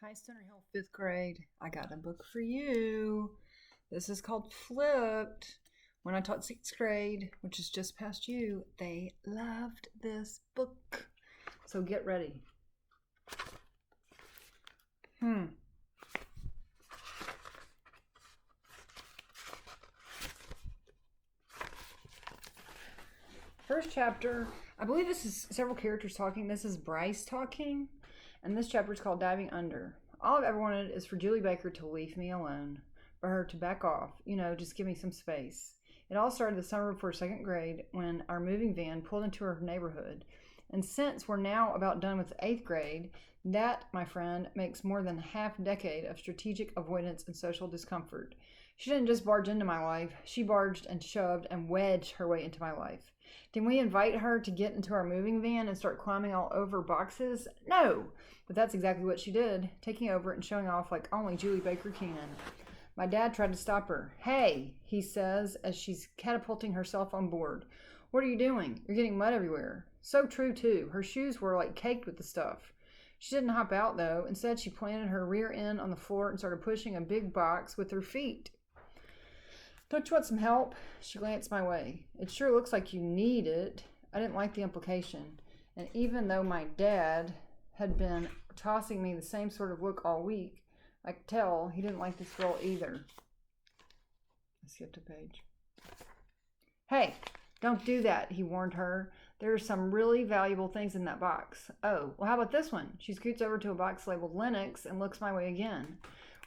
Hi, Center Hill, fifth grade. I got a book for you. This is called Flipped. When I taught sixth grade, which is just past you, they loved this book. So get ready. Hmm. First chapter, I believe this is several characters talking. This is Bryce talking, and this chapter is called Diving Under. All I've ever wanted is for Julie Baker to leave me alone, for her to back off, just give me some space. It all started the summer before second grade when our moving van pulled into her neighborhood. And since we're now about done with eighth grade, that, my friend, makes more than half a decade of strategic avoidance and social discomfort. She didn't just barge into my life, she barged and shoved and wedged her way into my life. Did we invite her to get into our moving van and start climbing all over boxes? No, but that's exactly what she did, taking over and showing off like only Julie Baker can. My dad tried to stop her. Hey, he says as she's catapulting herself on board. What are you doing? You're getting mud everywhere. So true, too. Her shoes were like caked with the stuff. She didn't hop out, though. Instead, she planted her rear end on the floor and started pushing a big box with her feet. Don't you want some help? She glanced my way. It sure looks like you need it. I didn't like the implication. And even though my dad had been tossing me the same sort of look all week, I could tell he didn't like this girl either. I skipped a page. Hey, don't do that, he warned her. There are some really valuable things in that box. Oh, well, how about this one? She scoots over to a box labeled Linux and looks my way again.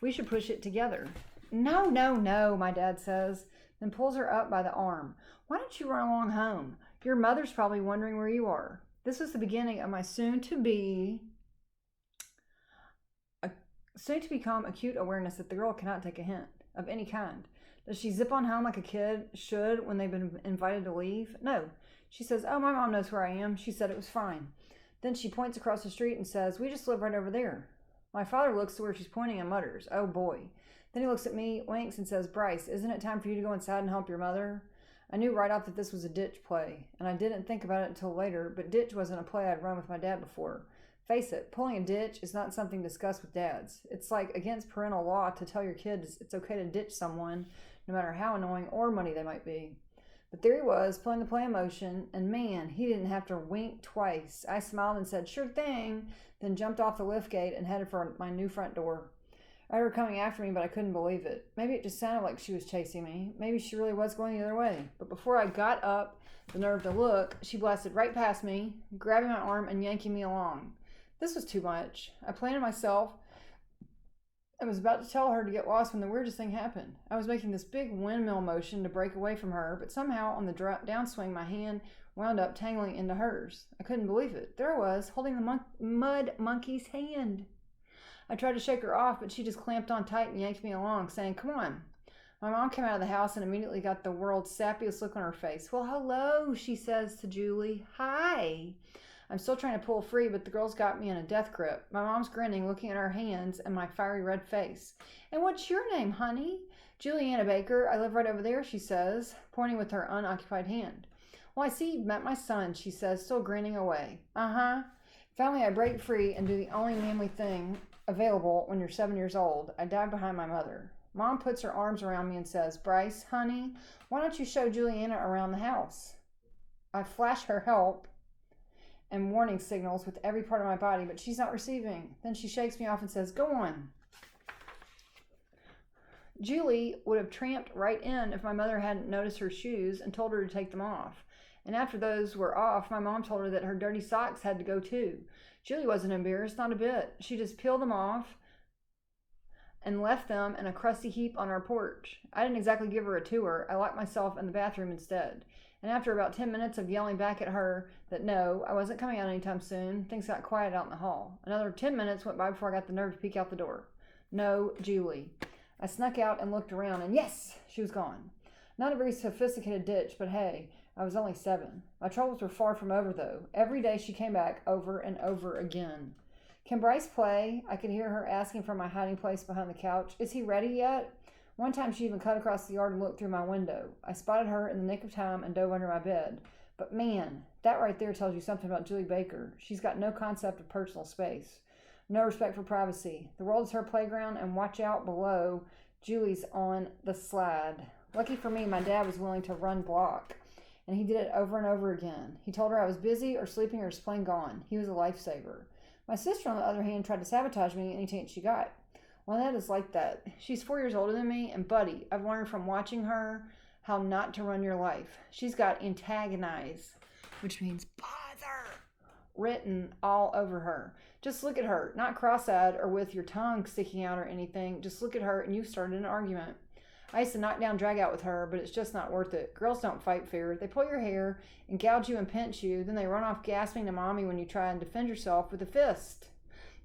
We should push it together. No, no, no, my dad says, then pulls her up by the arm. Why don't you run along home? Your mother's probably wondering where you are. This is the beginning of my soon to become acute awareness that the girl cannot take a hint of any kind. Does she zip on home like a kid should when they've been invited to leave? No. She says, oh, my mom knows where I am. She said it was fine. Then she points across the street and says, we just live right over there. My father looks to where she's pointing and mutters, oh boy. Then he looks at me, winks, and says, Bryce, isn't it time for you to go inside and help your mother? I knew right off that this was a ditch play, and I didn't think about it until later, but ditch wasn't a play I'd run with my dad before. Face it, pulling a ditch is not something discussed with dads. It's like against parental law to tell your kids it's okay to ditch someone, no matter how annoying or money they might be. But there he was, pulling the play in motion, and man, he didn't have to wink twice. I smiled and said, sure thing, then jumped off the lift gate and headed for my new front door. I heard her coming after me, but I couldn't believe it. Maybe it just sounded like she was chasing me. Maybe she really was going the other way. But before I got up the nerve to look, she blasted right past me, grabbing my arm and yanking me along. This was too much. I planted myself and was about to tell her to get lost when the weirdest thing happened. I was making this big windmill motion to break away from her, but somehow on the downswing, my hand wound up tangling into hers. I couldn't believe it. There I was, holding the mud monkey's hand. I tried to shake her off, but she just clamped on tight and yanked me along, saying, come on. My mom came out of the house and immediately got the world's sappiest look on her face. Well, hello, she says to Julie. Hi. I'm still trying to pull free, but the girl's got me in a death grip. My mom's grinning, looking at her hands and my fiery red face. And what's your name, honey? Juliana Baker. I live right over there, she says, pointing with her unoccupied hand. Well, I see you've met my son, she says, still grinning away. Uh-huh. Finally, I break free and do the only manly thing available when you're 7 years old. I dive behind my mother. Mom puts her arms around me and says, Bryce, honey, why don't you show Juliana around the house? I flash her help and warning signals with every part of my body, but she's not receiving. Then she shakes me off and says, go on. Julie would have tramped right in if my mother hadn't noticed her shoes and told her to take them off. And after those were off, my mom told her that her dirty socks had to go too. Julie wasn't embarrassed, not a bit. She just peeled them off and left them in a crusty heap on our porch. I didn't exactly give her a tour. I locked myself in the bathroom instead. And after about 10 minutes of yelling back at her that no, I wasn't coming out anytime soon, things got quiet out in the hall. Another 10 minutes went by before I got the nerve to peek out the door. No, Julie. I snuck out and looked around, and yes, she was gone. Not a very sophisticated ditch, but hey, I was only 7. My troubles were far from over, though. Every day she came back over and over again. Can Bryce play? I could hear her asking from my hiding place behind the couch. Is he ready yet? One time she even cut across the yard and looked through my window. I spotted her in the nick of time and dove under my bed. But man, that right there tells you something about Julie Baker. She's got no concept of personal space. No respect for privacy. The world is her playground, and watch out below. Julie's on the slide. Lucky for me, my dad was willing to run block, and he did it over and over again. He told her I was busy or sleeping or just plain gone. He was a lifesaver. My sister, on the other hand, tried to sabotage me any chance she got. Lynette is like that. She's 4 years older than me, and buddy, I've learned from watching her how not to run your life. She's got antagonize, which means bother, written all over her. Just look at her, not cross-eyed or with your tongue sticking out or anything. Just look at her and you've started an argument. I used to knock down, drag out with her, but it's just not worth it. Girls don't fight fair. They pull your hair and gouge you and pinch you. Then they run off gasping to mommy when you try and defend yourself with a fist.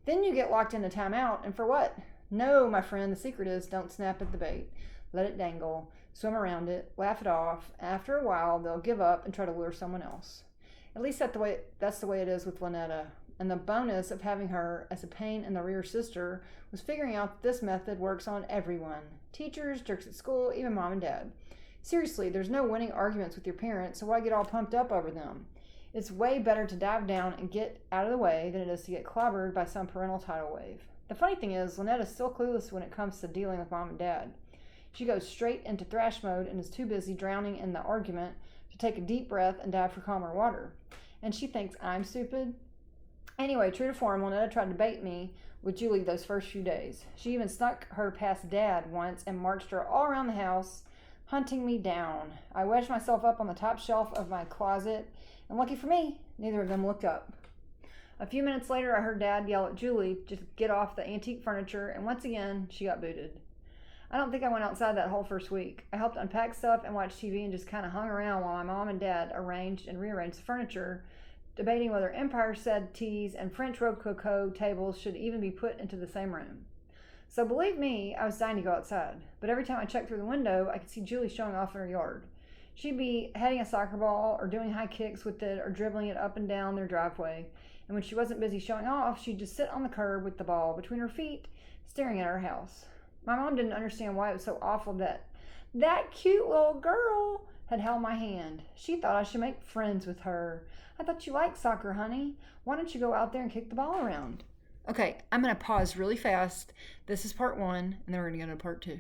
Then you get locked into timeout, and for what? No, my friend, the secret is don't snap at the bait. Let it dangle. Swim around it. Laugh it off. After a while, they'll give up and try to lure someone else. At least that's the way it is with Lynetta. And the bonus of having her as a pain in the rear sister was figuring out that this method works on everyone. Teachers, jerks at school, even mom and dad. Seriously, there's no winning arguments with your parents, so why get all pumped up over them? It's way better to dive down and get out of the way than it is to get clobbered by some parental tidal wave. The funny thing is, Lynetta's still clueless when it comes to dealing with mom and dad. She goes straight into thrash mode and is too busy drowning in the argument to take a deep breath and dive for calmer water. And she thinks I'm stupid. Anyway, true to form, Lynetta tried to bait me with Julie those first few days. She even snuck her past Dad once and marched her all around the house, hunting me down. I wedged myself up on the top shelf of my closet, and lucky for me, neither of them looked up. A few minutes later, I heard Dad yell at Julie to get off the antique furniture, and once again, she got booted. I don't think I went outside that whole first week. I helped unpack stuff and watch TV and just kind of hung around while my mom and Dad arranged and rearranged the furniture, debating whether Empire settees and French Rococo tables should even be put into the same room. So believe me, I was dying to go outside. But every time I checked through the window, I could see Julie showing off in her yard. She'd be heading a soccer ball or doing high kicks with it or dribbling it up and down their driveway. And when she wasn't busy showing off, she'd just sit on the curb with the ball between her feet, staring at our house. My mom didn't understand why it was so awful that cute little girl had held my hand. She thought I should make friends with her. I thought you liked soccer, honey. Why don't you go out there and kick the ball around? Okay, I'm going to pause really fast. This is part 1, and then we're going to go to part 2.